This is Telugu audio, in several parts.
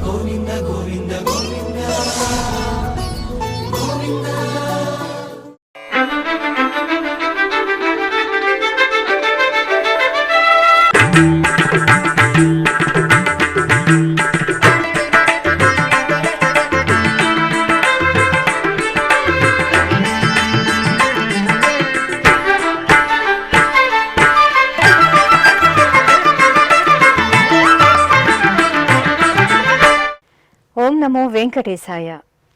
గోవింద గోవింద గోవింద గోవింద. ఓం నమో వెంకటేశాయ.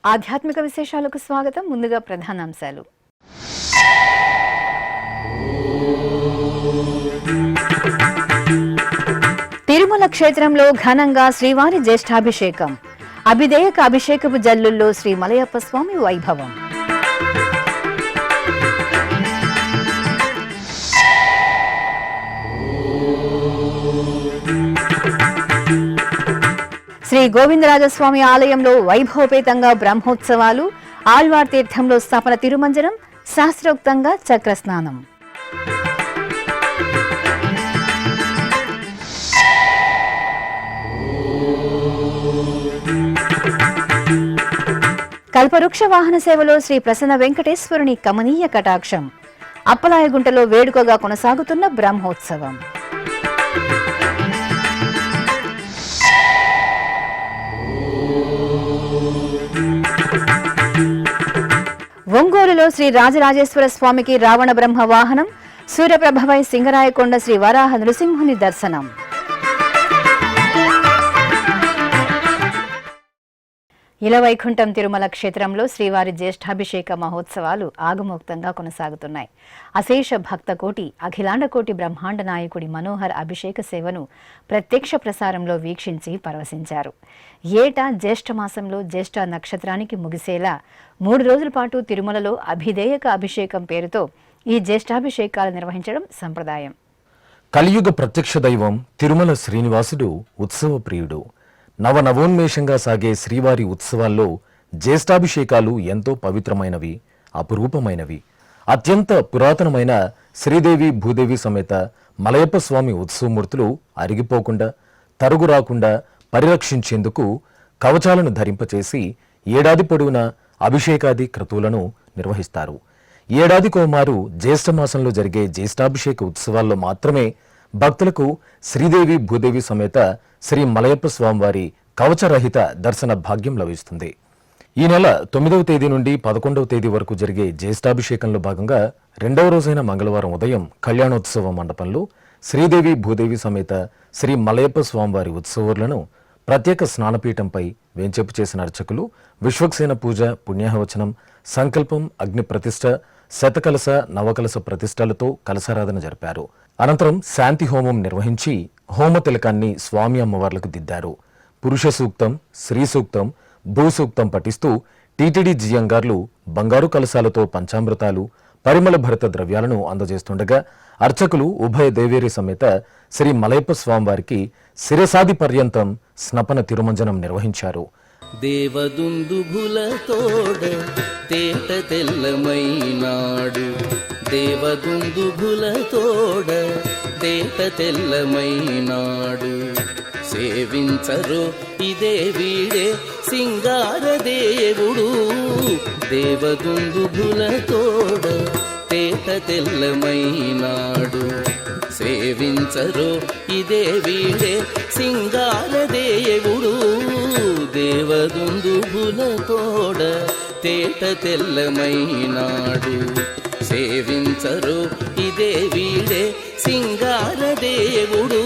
ఆధ్యాత్మిక విశేషాలకు స్వాగతం. ముందుగా ప్రధానాంశాలు. తిరుమల క్షేత్రంలో ఘనంగా శ్రీవారి జ్యేష్ఠాభిషేకం. అభిదేయక అభిషేకపు జల్లుల్లో శ్రీ మలయప్ప స్వామి వైభవం. శ్రీ గోవిందరాజస్వామి ఆలయంలో వైభవపేతంగా బ్రహ్మోత్సవాలు. ఆళ్వార్ తీర్థంలో స్థాపన తిరుమంజనం, శాస్త్రోక్తంగా చక్రస్నానం. కల్పవృక్ష వాహన సేవలో శ్రీ ప్రసన్న వెంకటేశ్వరుని కమనీయ కటాక్షం. అప్పలాయగుంటలో వేడుకగా కొనసాగుతున్న బ్రహ్మోత్సవం. ఒంగోలులో శ్రీ రాజరాజేశ్వర స్వామికి రావణ బ్రహ్మ వాహనం. సూర్యప్రభపై సింగరాయకొండ శ్రీ వరాహ నృసింహుని దర్శనం. ఇలవైకుంఠం తిరుమల క్షేత్రంలో శ్రీవారి జ్యేష్ఠాభిషేక మహోత్సవాలు ఆగమోక్తంగా కొనసాగుతున్నాయి. అశేష భక్త కోటి, అఖిలాండ కోటి బ్రహ్మాండ నాయకుడి మనోహర్ అభిషేక సేవను ప్రత్యక్ష ప్రసారంలో వీక్షించి పరవశించారు. ఏటా జ్యేష్ఠ మాసంలో జ్యేష్ఠ నక్షత్రానికి ముగిసేలా 3 రోజుల పాటు తిరుమలలో అభిదేయక అభిషేకం పేరుతో ఈ జ్యేష్ఠాభిషేకాలు నిర్వహించడం సంప్రదాయం. కలియుగ ప్రత్యక్ష దైవం తిరుమల శ్రీనివాసుడు ఉత్సవ ప్రియుడు. నవనవోన్మేషంగా సాగే శ్రీవారి ఉత్సవాల్లో జ్యేష్ఠాభిషేకాలు ఎంతో పవిత్రమైనవి, అపురూపమైనవి. అత్యంత పురాతనమైన శ్రీదేవి భూదేవి సమేత మలయప్ప స్వామి ఉత్సవమూర్తులు అరిగిపోకుండా, తరుగు రాకుండా పరిరక్షించేందుకు కవచాలను ధరింపచేసి ఏడాది పొడవునా అభిషేకాది క్రతువులను నిర్వహిస్తారు. ఏడాదికోమారు జ్యేష్ఠమాసంలో జరిగే జ్యేష్ఠాభిషేక ఉత్సవాల్లో మాత్రమే భక్తులకు శ్రీదేవి భూదేవి సమేత శ్రీ మలయప్ప స్వామివారి కవచరహిత దర్శన భాగ్యం లభిస్తుంది. ఈ నెల 9వ తేదీ నుండి 11వ తేదీ వరకు జరిగే జ్యేష్ఠాభిషేకంలో భాగంగా 2వ రోజైన మంగళవారం ఉదయం కళ్యాణోత్సవ మండపంలో శ్రీదేవి భూదేవి సమేత శ్రీ మలయప్ప స్వామివారి ఉత్సవాలను ప్రత్యేక స్నానపీఠంపై వేంచేపు చేసిన అర్చకులు విశ్వక్సేన పూజ, పుణ్యాహవచనం, సంకల్పం, అగ్ని ప్రతిష్ఠ, శతకలశ, నవకలశ ప్రతిష్టలతో కలశారాధన జరిపారు. అనంతరం శాంతి హోమం నిర్వహించి హోమ తిలకాన్ని స్వామి అమ్మవార్లకు దిద్దారు. పురుష సూక్తం, శ్రీ సూక్తం, భూ సూక్తం పఠిస్తూ టీటీడీ జియంగార్లు బంగారు కలశాలతో పంచామృతాలు, పరిమళ భరిత ద్రవ్యాలను అందజేస్తుండగా అర్చకులు ఉభయ దేవేరి సమేత శ్రీ మలయప్ప స్వామివారికి శిరసాది పర్యంతం స్నపన తిరుమంజనం నిర్వహించారు. దేవదుందుభులతోడ తేట తెల్లమైనాడు, దేవదుందుభులతోడ తేట తెల్లమైనాడు. సేవించరు ఇదే వీడే సింగార దేవుడు, దేవదుందుభులతోడ తేట తెల్లమైనాడు. సేవించరు ఇదే వీడే సింగార దేవుడు, దేవదుందుభులతోడ తేట తెల్లమైనాడు. సేవించరు ఇదే వీడే సింగార దేవుడు.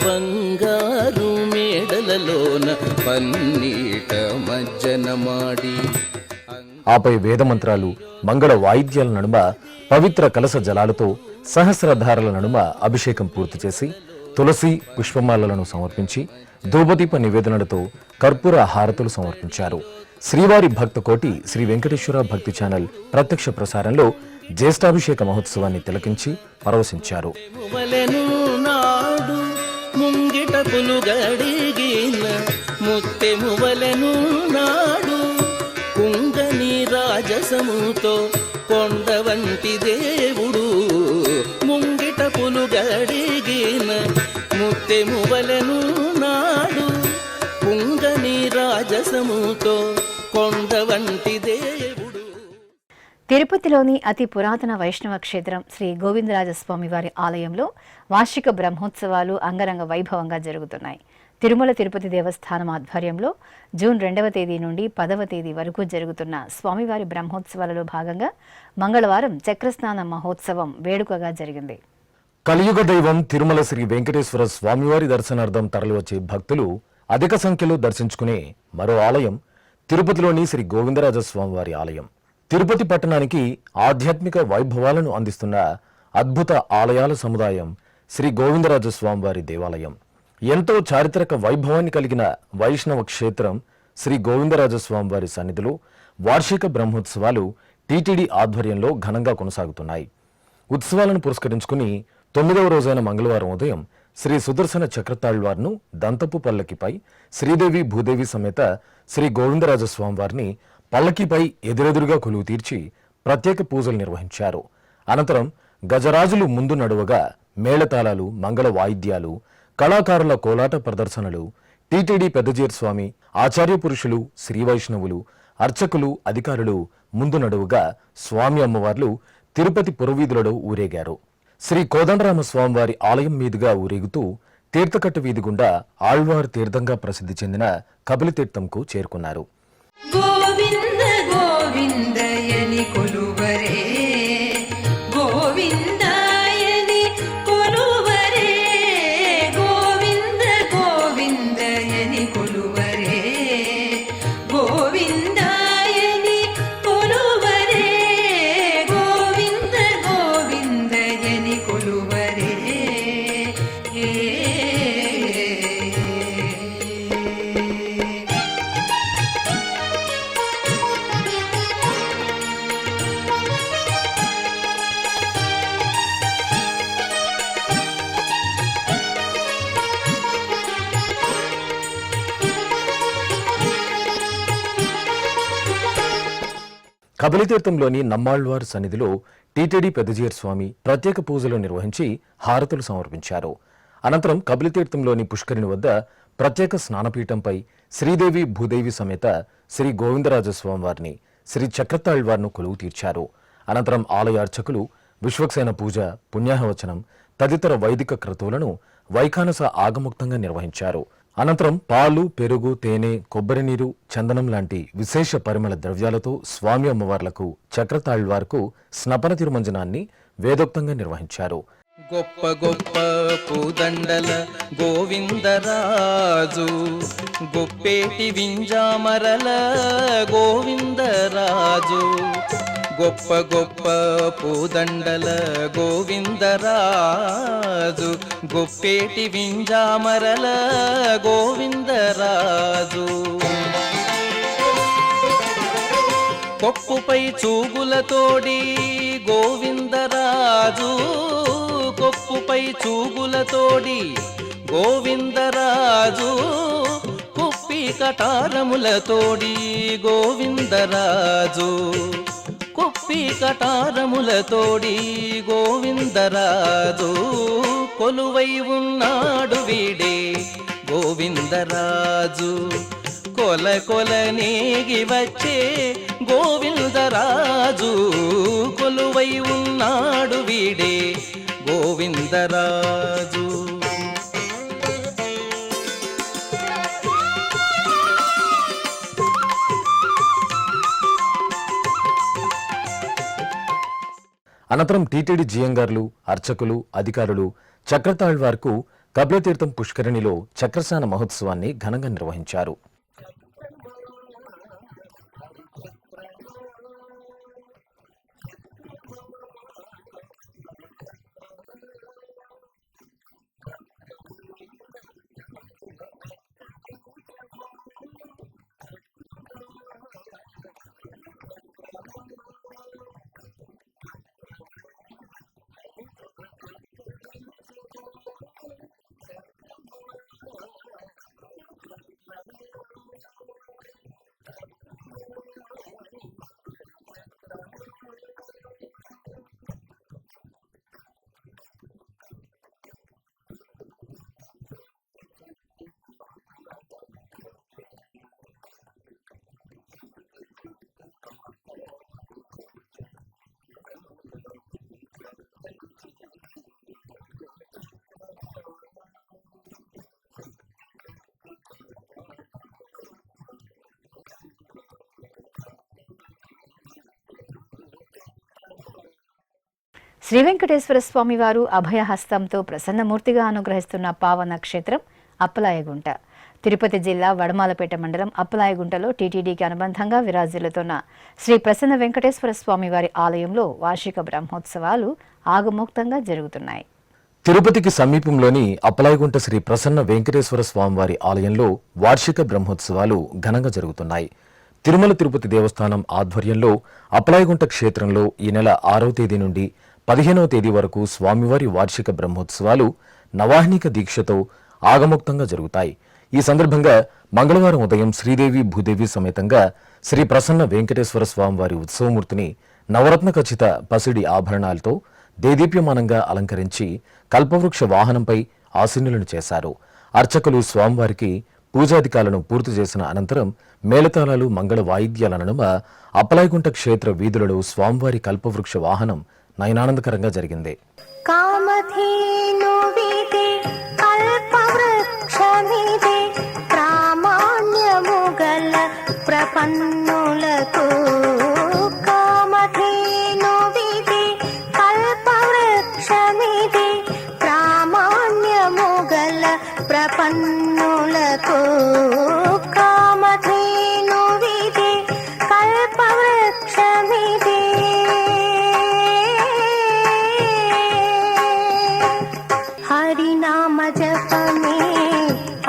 బంగారు మేడలలోన పన్నీట మజ్జనమాడి, ఆపై వేదమంత్రాలు, మంగళ వాయిద్యాల నడుమ పవిత్ర కలశ జలాలతో సహస్రధారల నడుమ అభిషేకం పూర్తి చేసి తులసి పుష్పమాలలను సమర్పించి ధూపదీప నివేదనలతో కర్పూర హారతులు సమర్పించారు. శ్రీవారి భక్త కోటి శ్రీ వెంకటేశ్వర భక్తి ఛానల్ ప్రత్యక్ష ప్రసారంలో జ్యేష్ఠాభిషేక మహోత్సవాన్ని తిలకించి పరవశించారు. ముంగిట పులుగడిగిన ముత్తెమువలెను నాడు, కుంగని రాజ రాజసముతో కొండ వంటి దేవుడు ముంగిట పులుగడిగిన ముత్తెమువలెను నాడు పుంగని రాజసముతో కొండ వంటి దేవుడు. తిరుపతిలోని అతి పురాతన వైష్ణవ క్షేత్రం శ్రీ గోవిందరాజస్వామి వారి ఆలయంలో వార్షిక బ్రహ్మోత్సవాలు అంగరంగ వైభవంగా జరుగుతున్నాయి. తిరుమల తిరుపతి దేవస్థానం ఆధ్వర్యంలో జూన్ 2వ తేదీ నుండి 10వ తేదీ వరకు జరుగుతున్న స్వామివారి బ్రహ్మోత్సవాలలో భాగంగా మంగళవారం చక్రస్నాన మహోత్సవం వేడుకగా జరిగింది. కలియుగ దైవం తిరుమల శ్రీ వెంకటేశ్వర స్వామివారి దర్శనార్థం తరలివచ్చే భక్తులు అధిక సంఖ్యలో దర్శించుకునే మరో ఆలయం తిరుపతిలోని శ్రీ గోవిందరాజస్వామివారి ఆలయం. తిరుపతి పట్టణానికి ఆధ్యాత్మిక వైభవాలను అందిస్తున్న అద్భుత ఆలయాల సముదాయం శ్రీ గోవిందరాజస్వామివారి దేవాలయం. ఎంతో చారిత్రక వైభవాన్ని కలిగిన వైష్ణవ క్షేత్రం శ్రీ గోవిందరాజస్వామివారి సన్నిధిలో వార్షిక బ్రహ్మోత్సవాలు టీటీడీ ఆధ్వర్యంలో ఘనంగా కొనసాగుతున్నాయి. ఉత్సవాలను పురస్కరించుకుని 9వ రోజైన మంగళవారం ఉదయం శ్రీ సుదర్శన చక్రతాళ్వార్ను దంతపు పల్లకిపై శ్రీదేవి భూదేవి సమేత శ్రీ గోవిందరాజస్వామివారిని పల్లకిపై ఎదురెదురుగా కొలువు తీర్చి ప్రత్యేక పూజలు నిర్వహించారు. అనంతరం గజరాజులు ముందు నడువగా మేళతాళాలు, మంగళ వాయిద్యాలు, కళాకారుల కోలాట ప్రదర్శనలు, టీటీడీ పెద్దజీర్ స్వామి, ఆచార్య పురుషులు, శ్రీ వైష్ణవులు, అర్చకులు, అధికారులు ముందు నడువుగా స్వామి అమ్మవార్లు తిరుపతి పురవీధులలో ఊరేగారు. శ్రీ కోదండరామ స్వామివారి ఆలయం మీదుగా ఊరేగుతూ తీర్థకట్టు వీధి గుండా ఆళ్వార్ తీర్థంగా ప్రసిద్ధి చెందిన కపిలతీర్థంకు చేరుకున్నారు. గోవింద గోవిందయని కొలువరే గోవిందాయని కొలువరే గోవింద గోవిందయని కొలువరే గోవిందాయని కొలువరే గోవింద గోవిందయని కొలువరే. కపిలతీర్థంలోని నమ్మాళ్వార్ సన్నిధిలో టీటీడీ పెద్దజీర్ స్వామి ప్రత్యేక పూజలు నిర్వహించి హారతులు సమర్పించారు. అనంతరం కపిలతీర్థంలోని పుష్కరిణి వద్ద ప్రత్యేక స్నానపీఠంపై శ్రీదేవి భూదేవి సమేత శ్రీ గోవిందరాజస్వామి వారిని శ్రీ చక్రతాళ్వార్ను కొలువు తీర్చారు. అనంతరం ఆలయ అర్చకులు విశ్వక్సేన పూజ, పుణ్యాహవచనం తదితర వైదిక క్రతువులను వైఖానస ఆగముక్తంగా నిర్వహించారు. అనంతరం పాలు, పెరుగు, తేనె, కొబ్బరి నీరు, చందనం లాంటి విశేష పరిమళ ద్రవ్యాలతో స్వామి అమ్మవార్లకు చక్రతాళ్వార్కు స్నపన తిరుమంజనాన్ని వేదోక్తంగా నిర్వహించారు. గొప్ప గొప్ప పూదండల గోవిందరాజు గొప్పేటి వింజామరల గోవిందరాజు గొప్ప గొప్ప పూదండల గోవిందరాజు గొప్పేటి వింజామరల గోవిందరాజు కొప్పుపై చూగులతోడి గోవిందరాజు కొప్పుపై చూగులతోడి గోవిందరాజు కుప్పి కటారములతోడి గోవిందరాజు కుప్పి కటారములతోడి గోవిందరాజు కొలువై ఉన్నాడు వీడే గోవిందరాజు కొల కొల నేగి వచ్చే గోవిందరాజు కొలువై ఉన్నాడు వీడే గోవిందరాజు. అనంతరం టీటీడీ జియంగార్లు, అర్చకులు, అధికారులు చక్రతాళ్వార్కు కపిలతీర్థం పుష్కరిణిలో చక్రస్నాన మహోత్సవాన్ని ఘనంగా నిర్వహించారు. శ్రీ వెంకటేశ్వర స్వామి వారు అభయహస్తంతో ప్రసన్నమూర్తిగా అనుగ్రహిస్తున్న పావన క్షేత్రం అప్పలాయగుంట. తిరుపతి జిల్లా వడమాలపేట మండలం అప్పలాయగుంటలో టీటీడీకి అనుబంధంగా విరాజిల్లుతున్న శ్రీ ప్రసన్న వెంకటేశ్వర స్వామి వారి ఆలయంలో వార్షిక బ్రహ్మోత్సవాలు ఆగమోక్తంగా జరుగుతున్నాయి. తిరుపతికి సమీపంలోని అప్పలాయగుంట శ్రీ ప్రసన్న వెంకటేశ్వర స్వామివారి ఆలయంలో వార్షిక బ్రహ్మోత్సవాలు ఘనంగా జరుగుతున్నాయి. తిరుమల తిరుపతి దేవస్థానం ఆధ్వర్యంలో అప్పలాయగుంట క్షేత్రంలో ఈ నెల 6వ తేదీ నుండి 15వ తేదీ వరకు స్వామివారి వార్షిక బ్రహ్మోత్సవాలు నవాహ్నిక దీక్షతో ఆగమోక్తంగా జరుగుతాయి. ఈ సందర్భంగా మంగళవారం ఉదయం శ్రీదేవి భూదేవి సమేతంగా శ్రీ ప్రసన్న వెంకటేశ్వర స్వామివారి ఉత్సవమూర్తిని నవరత్న ఖచ్చిత పసిడి ఆభరణాలతో దేదీప్యమానంగా అలంకరించి కల్పవృక్ష వాహనంపై ఆసీనులను చేశారు. అర్చకులు స్వామివారికి పూజాధికాలను పూర్తి చేసిన అనంతరం మేళతాళాలు మంగళ వాయిద్యాల నడుమ అప్పలాయగుంట క్షేత్ర వీధులలో స్వామివారి కల్పవృక్ష వాహనం నయనానందకరంగా జరిగింది. ప్రపన్నులకు కామధేను విధి కల్పవృక్షమిది ప్రామాణ్యము గల ప్రపన్నులకు కామధేను విధి కల్పవృక్షమిది. హరినామ జపమే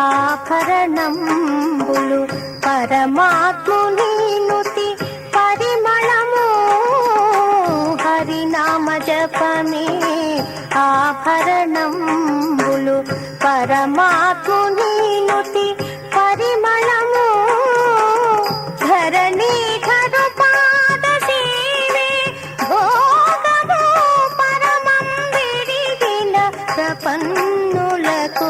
ఆభరణంబులు పరమాత్ముని నుతి పరిమళము. హరినామ జపమే ఆభరణంబులు పరమాత్ముని నుతి పరిమళము. ధరణీధరు పాద సేవే భోగము పరమం విడిగిన ప్రపన్నులకు.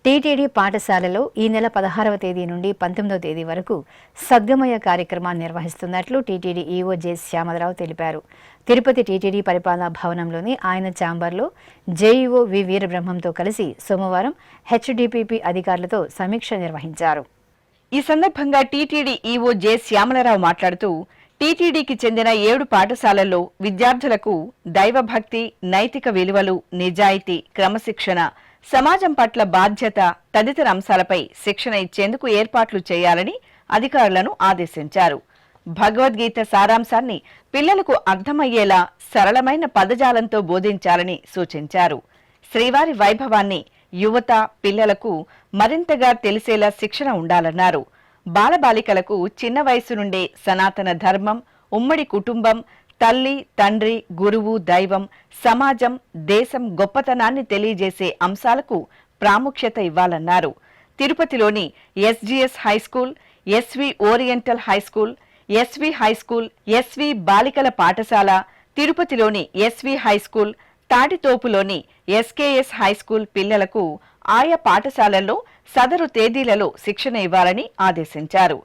టీటీడీ పాఠశాలలో ఈ నెల 16వ తేదీ నుండి 19వ తేదీ వరకు సద్గమయ కార్యక్రమాన్ని నిర్వహిస్తున్నట్లు టీటీడీ ఈవో జె శ్యామలరావు తెలిపారు. తిరుపతి టీటీడీ పరిపాలనా భవనంలోని ఆయన ఛాంబర్లో జేఈఓ వి వీరబ్రహ్మంతో కలిసి సోమవారం హెచ్డిపిపి అధికారులతో సమీక్ష నిర్వహించారు. ఈ సందర్భంగా టీటీడీ ఈవో జె శ్యామలరావు మాట్లాడుతూ టీటీడీకి చెందిన 7 పాఠశాలల్లో విద్యార్థులకు దైవభక్తి, నైతిక విలువలు, నిజాయితీ, క్రమశిక్షణ, సమాజం పట్ల బాధ్యత తదితర అంశాలపై శిక్షణ ఇచ్చేందుకు ఏర్పాట్లు చేయాలని అధికారులను ఆదేశించారు. భగవద్గీత సారాంశాన్ని పిల్లలకు అర్థమయ్యేలా సరళమైన పదజాలంతో బోధించాలని సూచించారు. శ్రీవారి వైభవాన్ని యువత, పిల్లలకు మరింతగా తెలిసేలా శిక్షణ ఉండాలన్నారు. బాలబాలికలకు చిన్న వయసు నుండే సనాతన ధర్మం, ఉమ్మడి కుటుంబం, తల్లి, తండ్రి, గురువు, దైవం, సమాజం, దేశం గొప్పతనాన్ని తెలియజేసే అంశాలకు ప్రాముఖ్యత ఇవ్వాలన్నారు. తిరుపతిలోని SGS high school, SV oriental high school, SV high school, SV బాలికల పాఠశాల, తిరుపతిలోని ఎస్వి హైస్కూల్, తాటితోపులోని ఎస్కేఎస్ హైస్కూల్ పిల్లలకు ఆయా పాఠశాలల్లో సదరు తేదీలలో శిక్షణ ఇవ్వాలని ఆదేశించారు.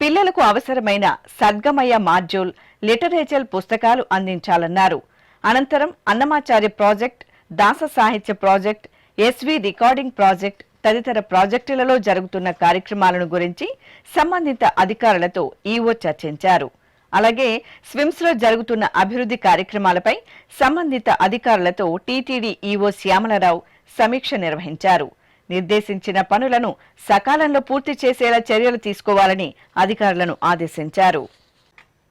పిల్లలకు అవసరమైన సద్గమయ మాడ్యూల్, లిటరేచర్ పుస్తకాలు అందించాలన్నారు. అనంతరం అన్నమాచార్య ప్రాజెక్ట్, దాస సాహిత్య ప్రాజెక్ట్, ఎస్వి రికార్డింగ్ ప్రాజెక్ట్ తదితర ప్రాజెక్టులలో జరుగుతున్న కార్యక్రమాలను గురించి సంబంధిత అధికారులతో ఈవో చర్చించారు. అలాగే స్విమ్స్ లో జరుగుతున్న అభివృద్ధి కార్యక్రమాలపై సంబంధిత అధికారులతో టీటీడీ ఈవో శ్యామలరావు సమీక్ష నిర్వహించారు. నిర్దేశించిన పనులను సకాలంలో పూర్తి చేసేలా చర్యలు తీసుకోవాలని అధికారులను ఆదేశించారు.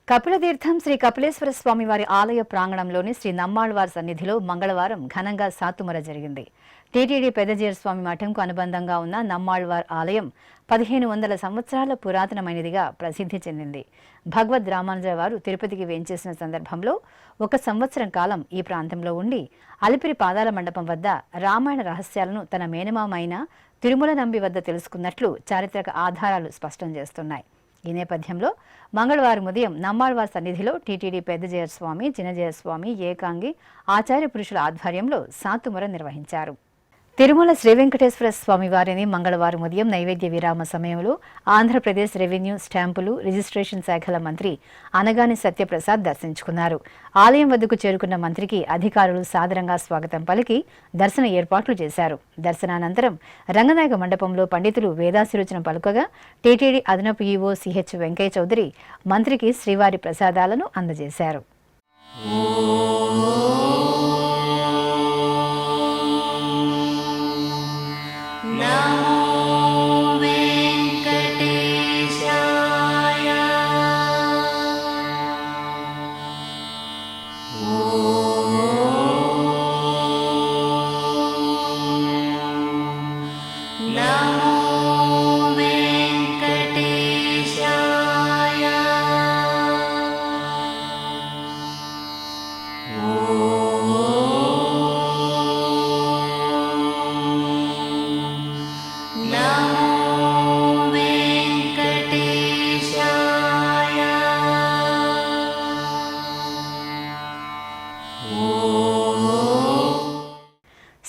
కపిలతీర్థం శ్రీ కపిలేశ్వర స్వామి వారి ఆలయ ప్రాంగణంలోని శ్రీ నమ్మాళ్వార్ సన్నిధిలో మంగళవారం ఘనంగా సాతుమర జరిగింది. టీటీడీ పెద్దజీర స్వామి మఠంకు అనుబంధంగా ఉన్న నమ్మాళ్వార్ ఆలయం 1500 సంవత్సరాల పురాతనమైనదిగా ప్రసిద్ధి చెందింది. భగవద్ రామానుజ వారు తిరుపతికి వేంచేసిన సందర్భంలో 1 సంవత్సరం కాలం ఈ ప్రాంతంలో ఉండి అలిపిరి పాదాల మండపం వద్ద రామాయణ రహస్యాలను తన మేనమామైన తిరుమల నంబి వద్ద తెలుసుకున్నట్లు చారిత్రక ఆధారాలు స్పష్టం చేస్తున్నాయి. ఈ నేపథ్యంలో మంగళవారం ఉదయం నమ్మాళ్వార్ సన్నిధిలో టీటీడీ పెద్దజీర స్వామి, చిన్నజీర స్వామి, ఏకాంగి ఆచార్య పురుషుల ఆధ్వర్యంలో సాతుమర నిర్వహించారు. తిరుమల శ్రీ వెంకటేశ్వర స్వామి వారిని మంగళవారం ఉదయం నైవేద్య విరామ సమయంలో ఆంధ్రప్రదేశ్ రెవెన్యూ, స్టాంపులు, రిజిస్ట్రేషన్ శాఖల మంత్రి అనగాని సత్యప్రసాద్ దర్శించుకున్నారు. ఆలయం వద్దకు చేరుకున్న మంత్రికి అధికారులు సాదరంగా స్వాగతం పలికి దర్శన ఏర్పాట్లు చేశారు. దర్శనానంతరం రంగనాయక మండపంలో పండితులు వేదాశీర్వచనం పలుకగా టీటీడీ అదనపు ఈవో సిహెచ్ వెంకయ్య చౌదరి మంత్రికి శ్రీవారి ప్రసాదాలను అందజేశారు.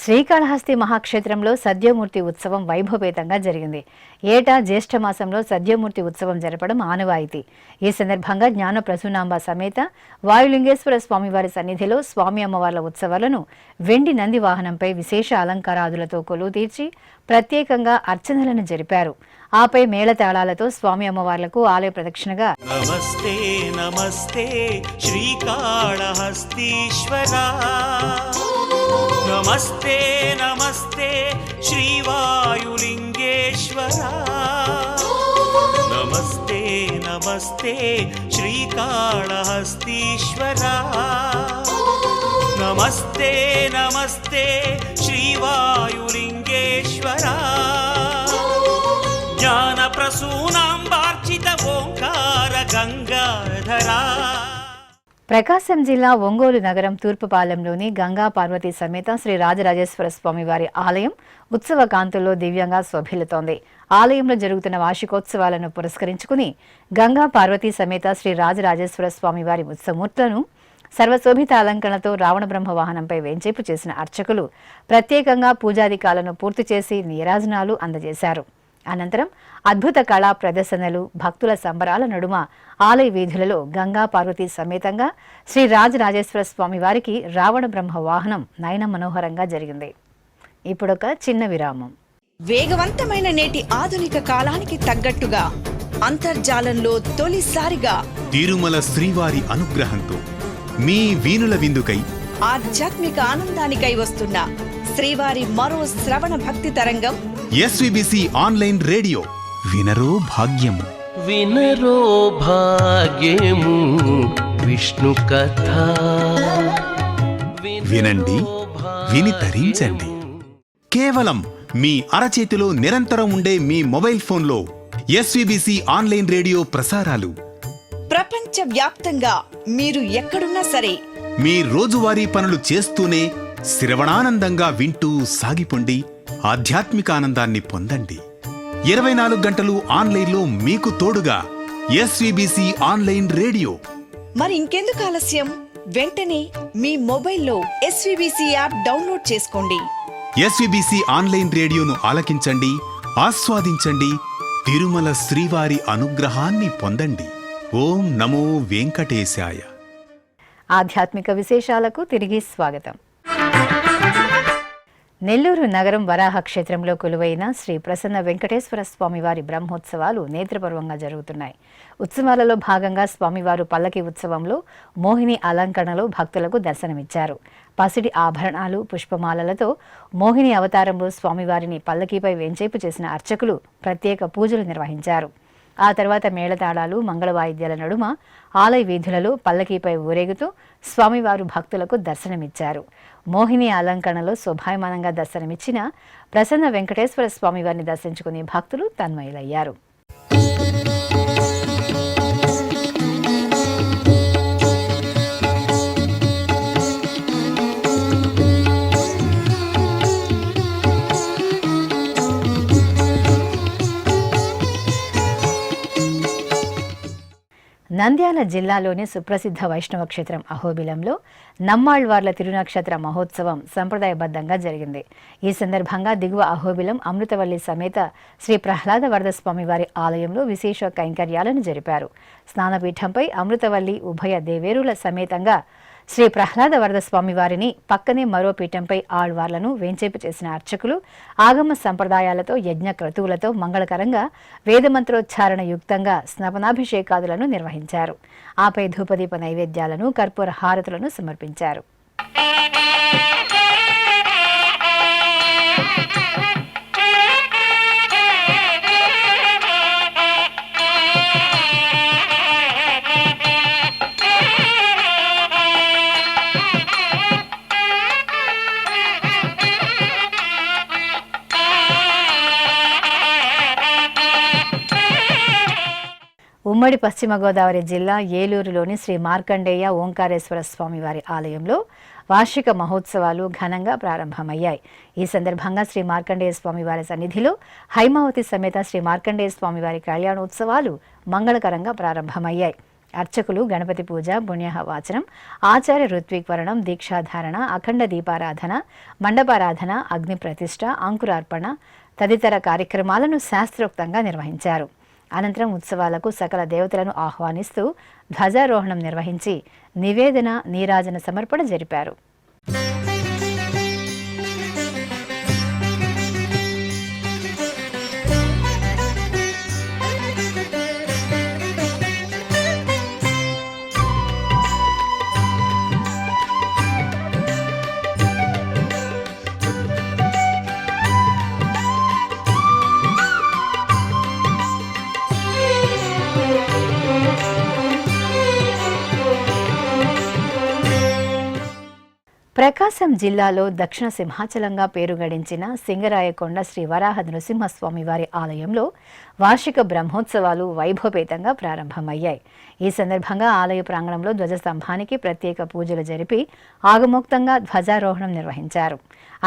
శ్రీకాళహస్తి మహాక్షేత్రంలో సద్యోమూర్తి ఉత్సవం వైభవపేతంగా జరిగింది. ఏటా జ్యేష్ఠ మాసంలో సద్యోమూర్తి ఉత్సవం జరపడం ఆనవాయితీ. ఈ సందర్భంగా జ్ఞాన ప్రసూనాంబ సమేత వాయులింగేశ్వర స్వామివారి సన్నిధిలో స్వామి అమ్మవార్ల ఉత్సవాలను వెండి నంది వాహనంపై విశేష అలంకారాదులతో కొలువు తీర్చి ప్రత్యేకంగా అర్చనలను జరిపారు. ఆపై మేళతాళాలతో స్వామి అమ్మవార్లకు ఆలయ ప్రదక్షిణగా నమస్తే నమస్తే శ్రీకాళహస్తీశ్వరా నమస్తే నమస్తే శ్రీవాయులింగేశ్వరా నమస్తే నమస్తే శ్రీకాళహస్తీశ్వరా నమస్తే నమస్తే శ్రీవాయులింగేశ్వరా జ్ఞాన ప్రసూనాంబార్చిత ఓంకార గంగాధరా. ప్రకాశం జిల్లా ఒంగోలు నగరం తూర్పుపాలెంలోని గంగా పార్వతీ సమేత శ్రీ రాజరాజేశ్వర స్వామివారి ఆలయం ఉత్సవ కాంతుల్లో దివ్యంగా శోభిల్లుతోంది. ఆలయంలో జరుగుతున్న వార్షికోత్సవాలను పురస్కరించుకుని గంగా పార్వతీ సమేత శ్రీ రాజరాజేశ్వర స్వామివారి ఉత్సవమూర్తులను సర్వశోభిత అలంకరణతో రావణ బ్రహ్మ వాహనంపై వేంచేపు చేసిన అర్చకులు ప్రత్యేకంగా పూజాధికాలను పూర్తి చేసి నీరాజనాలు అందజేశారు. అనంతరం అద్భుత కళా ప్రదర్శనలు, భక్తుల సంబరాల నడుమ ఆలయ వీధులలో గంగా పార్వతీ సమేతంగా శ్రీ రాజరాజేశ్వర స్వామి వారికి రావణ బ్రహ్మ వాహనం నయన మనోహరంగా జరిగింది. ఇప్పుడొక చిన్న విరామం. వేగవంతమైన నేటి ఆధునిక కాలానికి తగ్గట్టుగా అంతర్జాలంలో తొలిసారిగా తిరుమల శ్రీవారి అనుగ్రహంతో మీ వీణుల విందుకై ఆధ్యాత్మిక ఆనందానికై వస్తున్న శ్రీవారి మరో శ్రవణ భక్తి తరంగం ఎస్విబిసి ఆన్లైన్ రేడియో వినరో భాగ్యము. వినరో భాగ్యము విష్ణు కథ వినండి, విని తరించండి. కేవలం మీ అరచేతిలో నిరంతరం ఉండే మీ మొబైల్ ఫోన్లో ఎస్విబిసి ఆన్లైన్ రేడియో ప్రసారాలు ప్రపంచ వ్యాప్తంగా మీరు ఎక్కడున్నా సరే మీ రోజువారీ పనులు చేస్తూనే శ్రవణానందంగా వింటూ సాగిపోండి, ఆధ్యాత్మిక ఆనందాన్ని పొందండి. 24 గంటలు ఆన్లైన్లో మీకు తోడుగా ఎస్విబిసి ఆన్లైన్ రేడియో. మరి ఇంకెందుకు ఆలస్యం? వెంటనే మీ మొబైల్లో ఎస్విబిసి యాప్ డౌన్లోడ్ చేసుకోండి. ఎస్విబిసి ఆన్లైన్ రేడియోను ఆలకించండి, ఆస్వాదించండి, తిరుమల శ్రీవారి అనుగ్రహాన్ని పొందండి. ఓం నమో వెంకటేశాయ. ఆధ్యాత్మిక విశేషాలకు తిరిగి స్వాగతం. నెల్లూరు నగరం వరాహ క్షేత్రంలో కొలువైన శ్రీ ప్రసన్న వెంకటేశ్వర స్వామివారి బ్రహ్మోత్సవాలు నేత్రపర్వంగా జరుగుతున్నాయి. ఉత్సవాలలో భాగంగా స్వామివారు పల్లకి ఉత్సవంలో మోహిని అలంకరణలో భక్తులకు దర్శనమిచ్చారు. పసిడి ఆభరణాలు, పుష్పమాలలతో మోహిని అవతారంలో స్వామివారిని పల్లకీపై వేంచేపు చేసిన అర్చకులు ప్రత్యేక పూజలు నిర్వహించారు. ఆ తర్వాత మేళతాళాలు, మంగళ వాయిద్యాల నడుమ ఆలయ వీధులలో పల్లకీపై ఊరేగుతూ స్వామివారు భక్తులకు దర్శనమిచ్చారు. మోహిని అలంకరణలో శోభాయమానంగా దర్శనమిచ్చిన ప్రసన్న వెంకటేశ్వర స్వామివారిని దర్శించుకుని భక్తులు తన్మయులయ్యారు. నంద్యాల జిల్లాలోని సుప్రసిద్ధ వైష్ణవ క్షేత్రం అహోబిలంలో నమ్మాళ్వార్ల తిరునక్షత్ర మహోత్సవం సంప్రదాయబద్ధంగా జరిగింది. ఈ సందర్భంగా దిగువ అహోబిలం అమృతవల్లి సమేత శ్రీ ప్రహ్లాద వరద స్వామివారి ఆలయంలో విశేష కైంకర్యాలను జరిపారు. స్నానపీఠంపై అమృతవల్లి ఉభయ దేవేరుల సమేతంగా శ్రీ ప్రహ్లాద వరద స్వామివారిని, పక్కనే మరో పీఠంపై ఆళ్వార్లను వేంచేపు చేసిన అర్చకులు ఆగమ సంప్రదాయాలతో యజ్ఞ క్రతువులతో మంగళకరంగా వేదమంత్రోచ్చారణ యుక్తంగా స్నపనాభిషేకాదులను నిర్వహించారు. ఆపై ధూపదీప నైవేద్యాలను, కర్పూర హారతులను సమర్పించారు. ఉమ్మడి పశ్చిమ గోదావరి జిల్లా ఏలూరులోని శ్రీ మార్కండేయ ఓంకారేశ్వర స్వామివారి ఆలయంలో వార్షిక మహోత్సవాలు ఘనంగా ప్రారంభమయ్యాయి. ఈ సందర్భంగా శ్రీ మార్కండేయ స్వామివారి సన్నిధిలో హైమావతి సమేత శ్రీ మార్కండేయ స్వామివారి కళ్యాణోత్సవాలు మంగళకరంగా ప్రారంభమయ్యాయి. అర్చకులు గణపతి పూజ, పుణ్యహవాచనం, ఆచార్య ఋత్విక్ వరణం, దీక్షాధారణ, అఖండ దీపారాధన, మండపారాధన, అగ్ని ప్రతిష్ఠ, అంకురార్పణ తదితర కార్యక్రమాలను శాస్త్రోక్తంగా నిర్వహించారు. అనంతరం ఉత్సవాలకు సకల దేవతలను ఆహ్వానిస్తూ ధ్వజారోహణం నిర్వహించి నివేదన, నీరాజన సమర్పణ జరిపారు. ప్రకాశం జిల్లాలో దక్షిణ సింహాచలంగా పేరు గడించిన సింగరాయకొండ శ్రీ వరాహ నృసింహస్వామి వారి ఆలయంలో వార్షిక బ్రహ్మోత్సవాలు వైభవపేతంగా ప్రారంభమయ్యాయి. ఈ సందర్భంగా ఆలయ ప్రాంగణంలో ధ్వజస్తంభానికి ప్రత్యేక పూజలు జరిపి ఆగమోక్తంగా ధ్వజారోహణం నిర్వహించారు.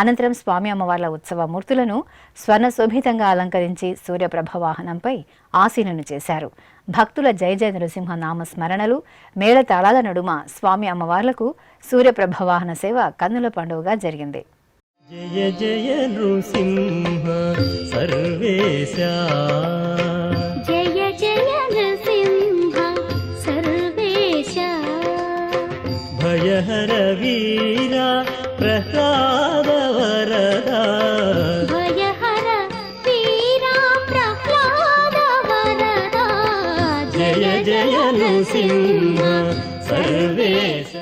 అనంతరం స్వామి అమ్మవార్ల ఉత్సవ మూర్తులను స్వర్ణశోభితంగా అలంకరించి సూర్యప్రభ వాహనంపై ఆసీనులు చేశారు. భక్తుల జయ జయ నృసింహ నామ స్మరణలు, మేళతాళాల నడుమ స్వామి అమ్మవార్లకు సూర్యప్రభ వాహన సేవ కన్నుల పండుగగా జరిగింది. జయ జయ నృసింహ సర్వేశ, జయ జయ నృసింహ సర్వేశ, భయహర వీర ప్రహ్లాద వరద, భయహర వీర ప్రహ్లాద వరద, జయ జయ నృసింహ సర్వేశ.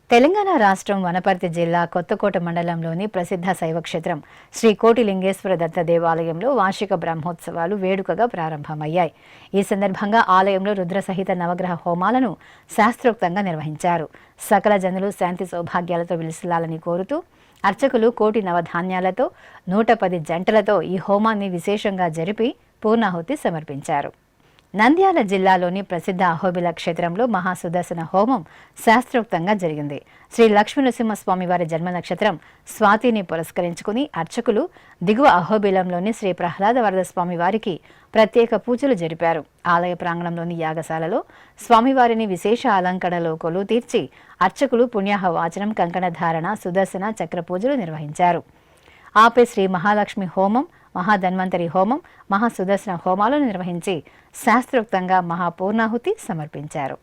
తెలంగాణ రాష్ట్రం వనపర్తి జిల్లా కొత్తకోట మండలంలోని ప్రసిద్ధ శైవక్షేత్రం శ్రీ కోటిలింగేశ్వర దత్త దేవాలయంలో వార్షిక బ్రహ్మోత్సవాలు వేడుకగా ప్రారంభమయ్యాయి. ఈ సందర్భంగా ఆలయంలో రుద్రసహిత నవగ్రహ హోమాలను శాస్త్రోక్తంగా నిర్వహించారు. సకల జనులు శాంతి సౌభాగ్యాలతో విలసిల్లాలని కోరుతూ అర్చకులు కోటి నవధాన్యాలతో 110 జంటలతో ఈ హోమాన్ని విశేషంగా జరిపి పూర్ణాహుతి సమర్పించారు. నంద్యాల జిల్లాలోని ప్రసిద్ధ అహోబిల క్షేత్రంలో మహాసుదర్శన హోమం శాస్త్రోక్తంగా జరిగింది. శ్రీ లక్ష్మీనరసింహస్వామి వారి జన్మ నక్షత్రం స్వాతిని పురస్కరించుకుని అర్చకులు దిగువ అహోబిలంలోని శ్రీ ప్రహ్లాద వరద స్వామి వారికి ప్రత్యేక పూజలు జరిపారు. ఆలయ ప్రాంగణంలోని యాగశాలలో స్వామివారిని విశేష అలంకరణలో కొలువు తీర్చి అర్చకులు పుణ్యాహ వాచనం, కంకణ ధారణ, సుదర్శన చక్ర పూజలు నిర్వహించారు. ఆపై శ్రీ మహాలక్ష్మి హోమం, మహాధన్వంతరి హోమం, మహాసుదర్శన హోమాలను నిర్వహించి శాస్త్రోక్తంగా మహాపూర్ణాహుతి సమర్పించారు.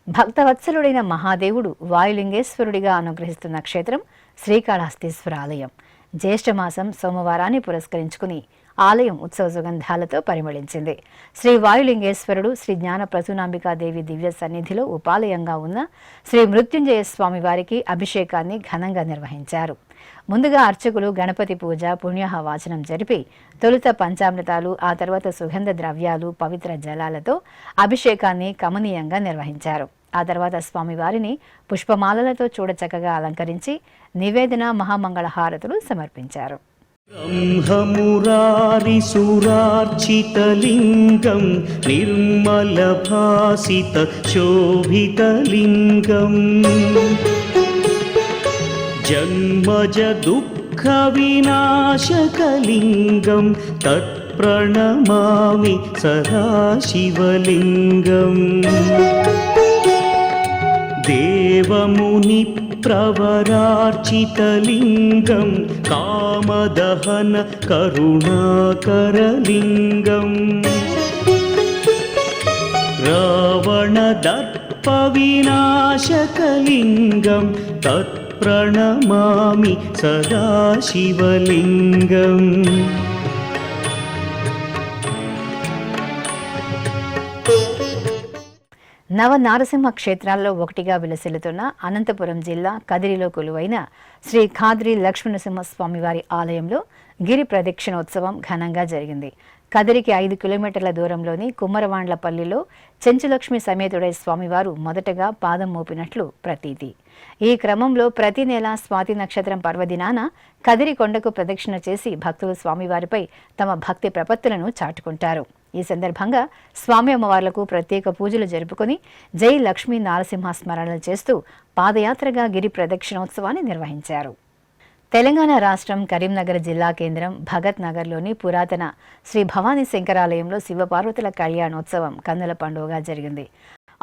భక్తవత్సలుడైన మహాదేవుడు వాయులింగేశ్వరుడిగా అనుగ్రహిస్తున్న క్షేత్రం శ్రీకాళహస్తీశ్వర ఆలయం. జ్యేష్ఠమాసం సోమవారాన్ని పురస్కరించుకుని ఆలయం ఉత్సవ సుగంధాలతో పరిమళించింది. శ్రీ వాయులింగేశ్వరుడు శ్రీ జ్ఞాన ప్రసూనాంబికాదేవి దివ్య సన్నిధిలో ఉపాలయంగా ఉన్న శ్రీ మృత్యుంజయ స్వామి వారికి అభిషేకాన్ని ఘనంగా నిర్వహించారు. ముందుగా అర్చకులు గణపతి పూజ, పుణ్యాహ వాచనం జరిపి తొలుత పంచామృతాలు, ఆ తర్వాత సుగంధ ద్రవ్యాలు, పవిత్ర జలాలతో అభిషేకాన్ని కమనీయంగా నిర్వహించారు. ఆ తర్వాత స్వామివారిని పుష్పమాలలతో చూడచక్కగా అలంకరించి నివేదన, మహామంగళహారతులు సమర్పించారు. బ్రహ్మమురారి సురార్చితలింగం నిర్మలభాసిత శోభితలింగం జన్మజ దుఃఖ వినాశకలింగం తత్ప్రణమామి సదాశివలింగం దేవముని ప్రవరార్చితలింగం కామదహన కరుణాకరలింగం రావణదర్ప వినాశకలింగం తత్ప్రణమామి ప్రణమామి సదా శివలింగం. నవ నారసింహ క్షేత్రాల్లో ఒకటిగా విలసిల్లుతున్న అనంతపురం జిల్లా కదిరిలో కొలువైన శ్రీ ఖాద్రి లక్ష్మణసింహస్వామివారి ఆలయంలో గిరి ప్రదక్షిణోత్సవం ఘనంగా జరిగింది. కదిరికి 5 కిలోమీటర్ల దూరంలోని కుమ్మరవాండ్లపల్లిలో చెంచులక్ష్మి సమేతుడై స్వామివారు మొదటగా పాదం మోపినట్లు ప్రతీతి. ఈ క్రమంలో ప్రతి నెల స్వాతి నక్షత్రం పర్వదినాన కదిరి కొండకు ప్రదక్షిణ చేసి భక్తులు స్వామివారిపై తమ భక్తి ప్రపత్తులను చాటుకుంటారు. ఈ సందర్భంగా స్వామి అమ్మవార్లకు ప్రత్యేక పూజలు జరుపుకొని జై లక్ష్మీ నారసింహ స్మరణలు చేస్తూ పాదయాత్రగా గిరి ప్రదక్షిణోత్సవాన్ని నిర్వహించారు. తెలంగాణ రాష్ట్రం కరీంనగర్ జిల్లా కేంద్రం భగత్ నగర్లోని పురాతన శ్రీ భవానీ శంకరాలయంలో శివపార్వతుల కళ్యాణోత్సవం కన్నుల పండుగగా జరిగింది.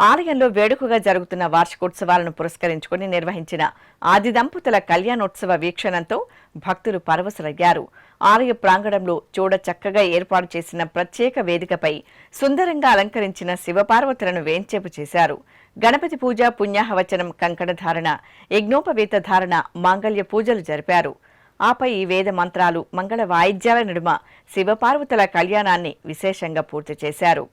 ఆలయంలో వేడుకగా జరుగుతున్న వార్షికోత్సవాలను పురస్కరించుకుని నిర్వహించిన ఆది దంపతుల కళ్యాణోత్సవ వీక్షణంతో భక్తులు పరవశులయ్యారు. ఆలయ ప్రాంగణంలో చూడ చక్కగా ఏర్పాటు చేసిన ప్రత్యేక వేదికపై సుందరంగా అలంకరించిన శివపార్వతులను వేంచేపు చేశారు. గణపతి పూజ, పుణ్యాహవచనం, కంకణ ధారణ, యజ్ఞోపవేత ధారణ, మాంగళ్య పూజలు జరిపారు. ఆపై వేద మంత్రాలు, మంగళ వాయిద్యాల నడుమ శివపార్వతుల కళ్యాణాన్ని విశేషంగా పూర్తి చేశారు.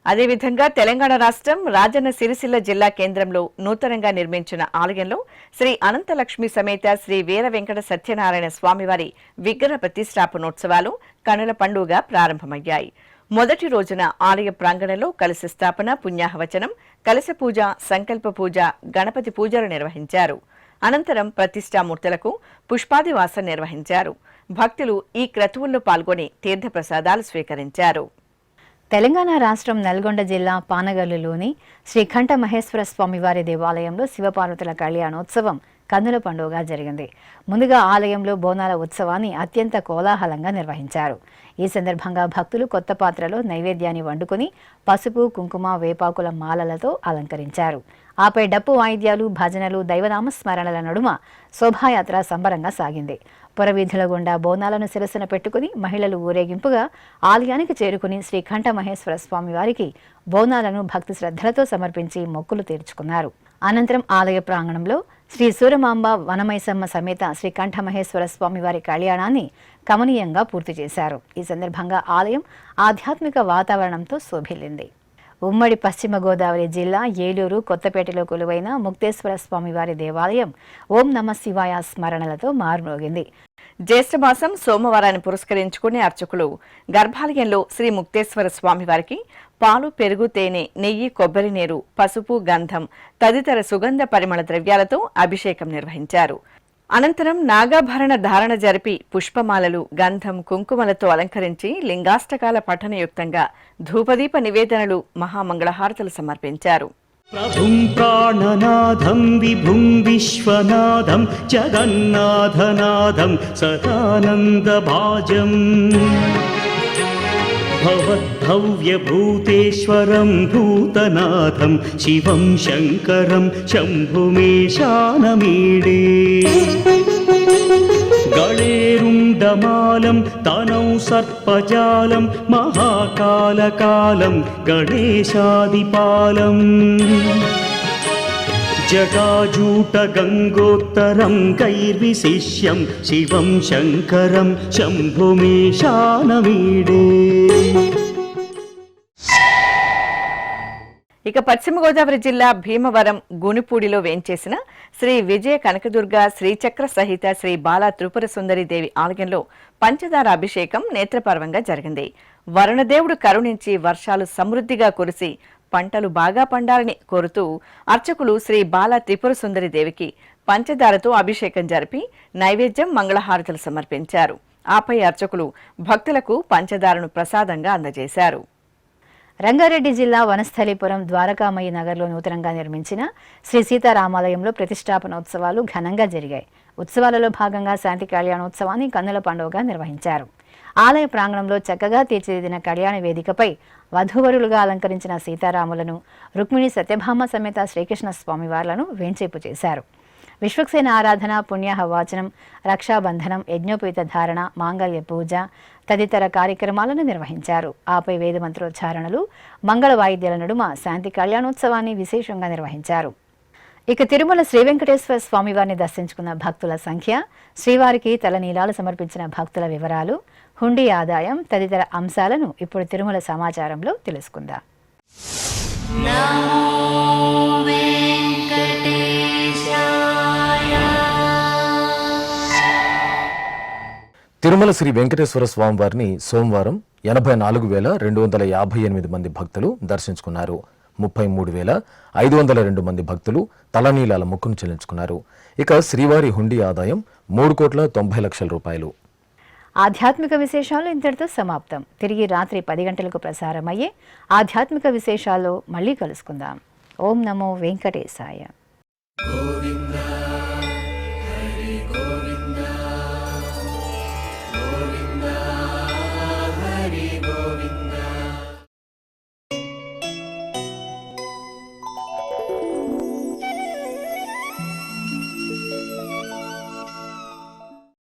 అదేవిధంగా తెలంగాణ రాష్ట్రం రాజన్న సిరిసిల్ల జిల్లా కేంద్రంలో నూతనంగా నిర్మించిన ఆలయంలో శ్రీ అనంతలక్ష్మి సమేత శ్రీ వీర వెంకట సత్యనారాయణ స్వామివారి విగ్రహ ప్రతిష్టాపనోత్సవాలు కనుల పండుగగా ప్రారంభమయ్యాయి. మొదటి రోజున ఆలయ ప్రాంగణంలో కలశ స్థాపన, పుణ్యాహవచనం, కలశ పూజ, సంకల్ప పూజ, గణపతి పూజలు నిర్వహించారు. అనంతరం ప్రతిష్టామూర్తులకు పుష్పాదివాసం నిర్వహించారు. భక్తులు ఈ క్రతువుల్లో పాల్గొని తీర్థప్రసాదాలు స్వీకరించారు. తెలంగాణ రాష్ట్రం నల్గొండ జిల్లా పానగల్లులోని శ్రీ కంఠ మహేశ్వర స్వామివారి దేవాలయంలో శివపార్వతుల కళ్యాణోత్సవం కన్నుల పండుగగా జరిగింది. ముందుగా ఆలయంలో బోనాల ఉత్సవాన్ని అత్యంత కోలాహలంగా నిర్వహించారు. ఈ సందర్భంగా భక్తులు కొత్త పాత్రలో నైవేద్యాన్ని వండుకొని పసుపు, కుంకుమ, వేపాకుల మాలలతో అలంకరించారు. ఆపై డప్పు వాయిద్యాలు, భజనలు, దైవనామస్మరణల నడుమ శోభాయాత్ర సంబరంగా సాగింది. పురవీధుల గుండా బోనాలను శిరస్సున పెట్టుకుని మహిళలు ఊరేగింపుగా ఆలయానికి చేరుకుని శ్రీ కంఠ మహేశ్వర స్వామి వారికి బోనాలను భక్తి శ్రద్ధలతో సమర్పించి మొక్కులు తీర్చుకున్నారు. అనంతరం ఆలయ ప్రాంగణంలో శ్రీ సూరమాంబ వనమైసమ్మ సమేత శ్రీ కంఠ మహేశ్వర స్వామివారి కళ్యాణాన్ని కమనీయంగా పూర్తి చేశారు. ఈ సందర్భంగా ఆలయం ఆధ్యాత్మిక వాతావరణంతో శోభిల్లింది. ఉమ్మడి పశ్చిమ గోదావరి జిల్లా ఏలూరు కొత్తపేటలో కొలువైన ముక్తేశ్వర స్వామివారి దేవాలయం ఓం నమ శివాయ స్మరణలతో మారుమోగింది. జ్యేష్ఠమాసం సోమవారాన్ని పురస్కరించుకుని అర్చకులు గర్భాలయంలో శ్రీ ముక్తేశ్వర స్వామివారికి పాలు, పెరుగు, తేనె, నెయ్యి, కొబ్బరి నీరు, పసుపు, గంధం తదితర సుగంధ పరిమళ ద్రవ్యాలతో అభిషేకం నిర్వహించారు. అనంతరం నాగాభరణ ధారణ జరిపి పుష్పమాలలు, గంధం, కుంకుమలతో అలంకరించి లింగాష్టకాల పఠనయుక్తంగా ధూపదీప నివేదనలు, మహామంగళహారతులు సమర్పించారు. ప్రభుం ప్రాణనాథం విభుం విశ్వనాథం జగన్నాథనాథం సదానందభాజం భవద్భవ్యభూతేశ్వరం భూతనాథం శివం శంకరం శంభుమేశానమీడే గళేరుండమాలం తనౌ సర్పజాలం మహాకాలకాలం గణేశాదిపాలం జటాజూట గంగోత్తరం గైర్విశిష్యం శివం శంకరం శంభుమేశానమీడే. ఇక పశ్చిమ గోదావరి జిల్లా భీమవరం గునిపూడిలో వేంచేసిన శ్రీ విజయ కనకదుర్గ శ్రీచక్ర సహిత శ్రీ బాలా త్రిపుర సుందరి దేవి ఆలయంలో పంచదార అభిషేకం నేత్రపర్వంగా జరిగింది. వరుణదేవుడు కరుణించి వర్షాలు సమృద్ధిగా కురిసి పంటలు బాగా పండాలని కోరుతూ అర్చకులు శ్రీ బాలా త్రిపుర సుందరి దేవికి పంచదారతో అభిషేకం జరిపి నైవేద్యం, మంగళహారతులు సమర్పించారు. ఆపై అర్చకులు భక్తులకు పంచదారను ప్రసాదంగా అందజేశారు. రంగారెడ్డి జిల్లా వనస్థలీపురం ద్వారకామయ్య నగర్లో నూతనంగా నిర్మించిన శ్రీ సీతారామాలయంలో ప్రతిష్టాపనోత్సవాలు ఘనంగా జరిగాయి. ఉత్సవాలలో భాగంగా శాంతి కళ్యాణోత్సవాన్ని కన్నుల పండుగగా నిర్వహించారు. ఆలయ ప్రాంగణంలో చక్కగా తీర్చిదిద్దిన కళ్యాణ వేదికపై వధూవరులుగా అలంకరించిన సీతారాములను, రుక్మిణి సత్యభామ సమేత శ్రీకృష్ణ స్వామివార్లను వేంచేపు చేశారు. విశ్వక్సేన ఆరాధన, పుణ్యాహవాచనం, రక్షాబంధనం, యజ్ఞోపేత ధారణ, మాంగళ్య పూజ తదితర కార్యక్రమాలను నిర్వహించారు. ఆపై వేదమంత్రోచ్చారణలు, మంగళ వాయిద్యాల నడుమ శాంతి కళ్యాణోత్సవాన్ని విశేషంగా నిర్వహించారు. ఇక తిరుమల శ్రీ వెంకటేశ్వర స్వామి వారిని దర్శించుకున్న భక్తుల సంఖ్య, శ్రీవారికి తలనీలాలు సమర్పించిన భక్తుల వివరాలు, హుండీ ఆదాయం తదితర అంశాలను ఇప్పుడు తిరుమల సమాచారంలో తెలుసుకుందాం. తిరుమల శ్రీ వెంకటేశ్వర స్వామి వారిని సోమవారం 84,258 మంది భక్తులు దర్శించుకున్నారు. 33,502 మంది భక్తులు తలనీలాల మొక్కును చెల్లించుకున్నారు. ఇక శ్రీవారి హుండీ ఆదాయం 3,90,00,000 రూపాయలు. ఆధ్యాత్మిక విశేషాలు ఇంతటితో సమాప్తం. తిరిగి రాత్రి 10 గంటలకు ప్రసారమయ్యే ఆధ్యాత్మిక విశేషాల్లో మళ్ళీ కలుసుకుందాం. ఓం నమో వెంకటేశాయ.